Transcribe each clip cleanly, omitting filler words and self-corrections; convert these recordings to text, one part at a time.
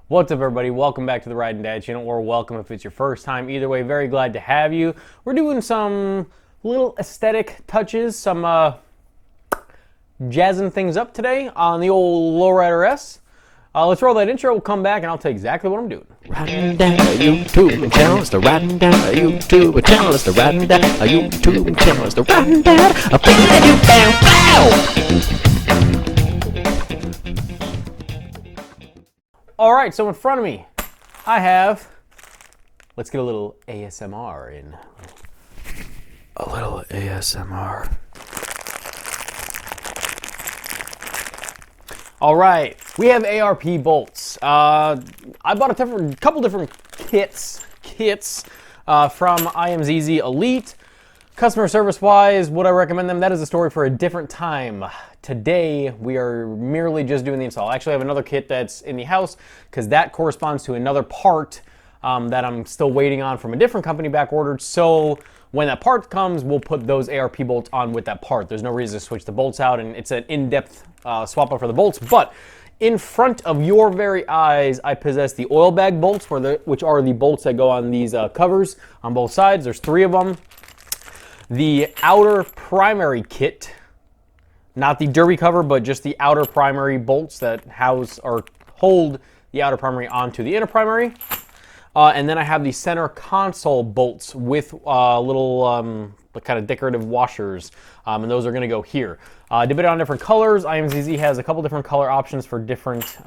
What's up, everybody? Welcome back to the Ride and Dad channel, or welcome if it's your first time. Either way, very glad to have you. We're doing some little aesthetic touches, some jazzing things up today on the old Lowrider S. Let's roll that intro. We'll come back and I'll tell you exactly what I'm doing. Riding down a YouTube channel, it's the Riding Down a YouTube channel, it's the Riding Down a YouTube channel, it's the Riding Down a thing that you found. All right, so in front of me, I have, let's get a little ASMR in. A little ASMR. All right, we have ARP bolts. I bought a couple different kits from IMZZ Elite. Customer service-wise, would I recommend them? That is a story for a different time. Today, we are merely just doing the install. I actually have another kit that's in the house because that corresponds to another part that I'm still waiting on from a different company back ordered. So when that part comes, we'll put those ARP bolts on with that part. There's no reason to switch the bolts out, and it's an in-depth swap out for the bolts. But in front of your very eyes, I possess the oil bag bolts, which are the bolts that go on these covers on both sides. There's 3 of them. The outer primary kit, not the derby cover, but just the outer primary bolts that house or hold the outer primary onto the inner primary. And then I have the center console bolts with little kind of decorative washers, and those are going to go here. Depending on different colors, IMZZ has a couple different color options for different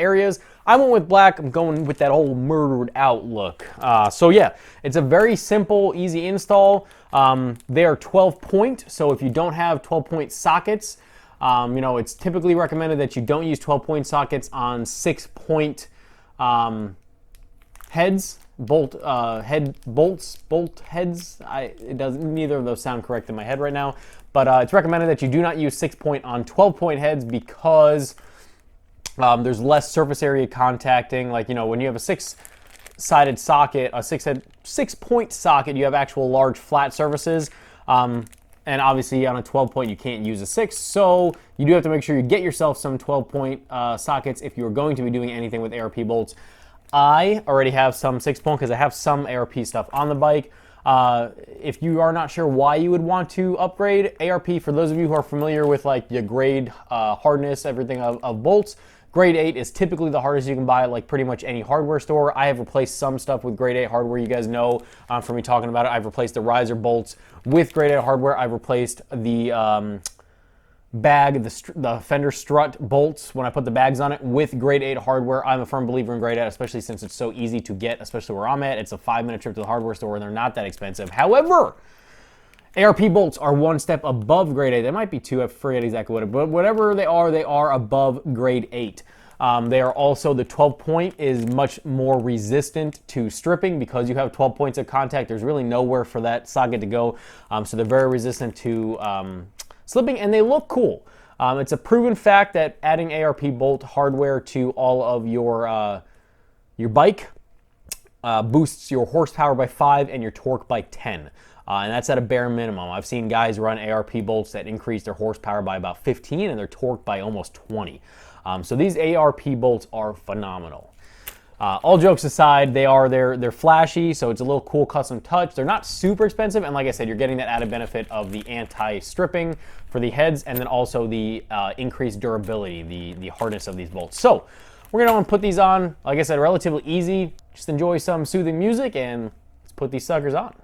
areas. I went with black. I'm going with that whole murdered out look. So yeah, it's a very simple, easy install. They are 12-point, so if you don't have 12-point sockets, it's typically recommended that you don't use 12-point sockets on 6-point heads, bolt heads. Neither of those sound correct in my head right now, but it's recommended that you do not use 6-point on 12-point heads because there's less surface area contacting. Like, when you have a 6-sided socket, a 6-point socket, you have actual large flat surfaces. And obviously on a 12-point, you can't use a 6. So you do have to make sure you get yourself some 12-point sockets if you're going to be doing anything with ARP bolts. I already have some 6-point because I have some ARP stuff on the bike. If you are not sure why you would want to upgrade ARP, for those of you who are familiar with like the grade hardness, everything of bolts, grade 8 is typically the hardest you can buy at like pretty much any hardware store. I have replaced some stuff with grade 8 hardware. You guys know from me talking about it. I've replaced the riser bolts with grade 8 hardware. I've replaced the bag, the fender strut bolts when I put the bags on it with grade 8 hardware. I'm a firm believer in grade 8, especially since it's so easy to get, especially where I'm at. It's a 5-minute trip to the hardware store and they're not that expensive. However, ARP bolts are 1 step above grade 8. They might be 2, I forget exactly what, but whatever they are above grade 8. They are also, the 12-point is much more resistant to stripping because you have 12 points of contact. There's really nowhere for that socket to go. So they're very resistant to slipping, and they look cool. It's a proven fact that adding ARP bolt hardware to all of your bike boosts your horsepower by 5 and your torque by 10. And that's at a bare minimum. I've seen guys run ARP bolts that increase their horsepower by about 15 and their torque by almost 20. So these ARP bolts are phenomenal. All jokes aside, they're flashy, so it's a little cool custom touch. They're not super expensive, and like I said, you're getting that added benefit of the anti-stripping for the heads, and then also the increased durability, the hardness of these bolts. So we're gonna put these on. Like I said, relatively easy. Just enjoy some soothing music, and let's put these suckers on.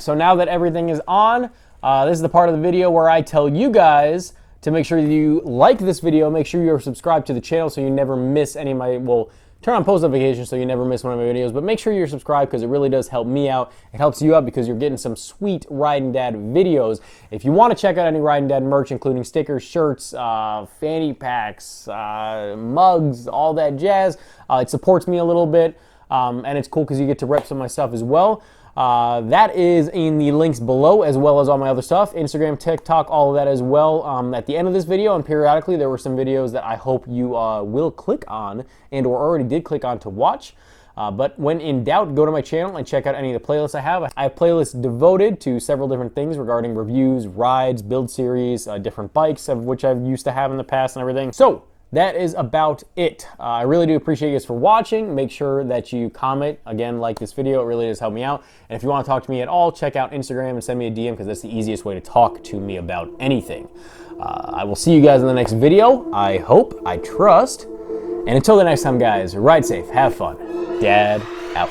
so now that everything is on, this is the part of the video where I tell you guys to make sure you like this video, make sure you're subscribed to the channel so you never miss any of my, well, turn on post notifications so you never miss one of my videos, but make sure you're subscribed because it really does help me out. It helps you out because you're getting some sweet Riding Dad videos. If you want to check out any Riding Dad merch, including stickers, shirts, fanny packs, mugs, all that jazz, it supports me a little bit, and it's cool because you get to rep some of my stuff as well. That is in the links below, as well as all my other stuff, Instagram, TikTok, all of that as well. At the end of this video and periodically, there were some videos that I hope you will click on and or already did click on to watch. But when in doubt, go to my channel and check out any of the playlists I have. I have playlists devoted to several different things regarding reviews, rides, build series, different bikes, of which I've used to have in the past and everything. So that is about it. I really do appreciate you guys for watching. Make sure that you comment, again, like this video. It really does help me out. And if you want to talk to me at all, check out Instagram and send me a DM because that's the easiest way to talk to me about anything. I will see you guys in the next video. I hope, I trust. And until the next time, guys, ride safe, have fun. Dad out.